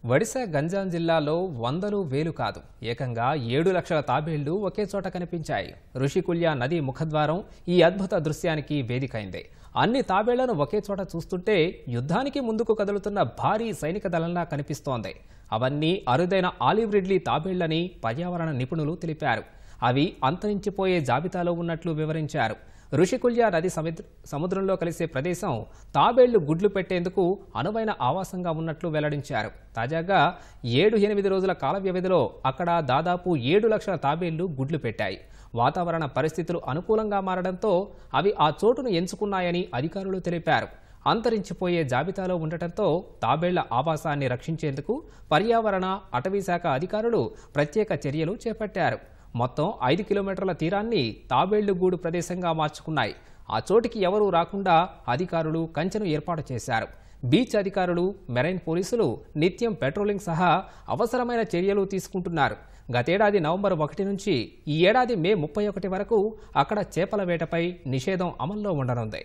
ఒడిశా గంజాం జిల్లాలో వందలు వేలు కాదు ఏకంగా 7 లక్షల తాబేళ్లు ఒకే చోట కనిపించాయి. ఋషికుల్య నది ముఖద్వారం ఈ అద్భుత దృశ్యానికి వేదికైంది. అన్ని తాబేళ్లను ఒకే చోట చూస్తుంటే యుద్ధానికి ముందుకు కదులుతున్న భారీ సైనిక దళంలా కనిపిస్తోంది. అవన్నీ అరుదైన ఆలివ్ రిడ్లీ తాబేళ్లని పర్యావరణ నిపుణులు తెలిపారు. అవి అంతరించిపోయే జాబితాలో ఉన్నట్లు వివరించారు. ఋషికుల్య నది సముద్రంలో కలిసే ప్రదేశం తాబేళ్లు గుడ్లు పెట్టేందుకు అనువైన ఆవాసంగా ఉన్నట్లు వెల్లడించారు. తాజాగా 7-8 రోజుల కాల వ్యవధిలో అక్కడ దాదాపు 7 లక్షల తాబేళ్లు గుడ్లు పెట్టాయి. వాతావరణ పరిస్థితులు అనుకూలంగా మారడంతో అవి ఆ చోటును ఎంచుకున్నాయని అధికారులు తెలిపారు. అంతరించిపోయే జాబితాలో ఉండటంతో తాబేళ్ల ఆవాసాన్ని రక్షించేందుకు పర్యావరణ అటవీ శాఖ అధికారులు ప్రత్యేక చర్యలు చేపట్టారు. మొత్తం 5 కిలోమీటర్ల తీరాన్ని తాబేళ్లు గూడు ప్రదేశంగా మార్చుకున్నాయి. ఆ చోటికి ఎవరూ రాకుండా అధికారులు కంచెను ఏర్పాటు చేశారు. బీచ్ అధికారులు, మెరైన్ పోలీసులు నిత్యం పెట్రోలింగ్ సహా అవసరమైన చర్యలు తీసుకుంటున్నారు. గతేడాది నవంబర్ 1 నుంచి ఈ ఏడాది మే 31 వరకు అక్కడ చేపల వేటపై నిషేధం అమల్లో ఉండనుంది.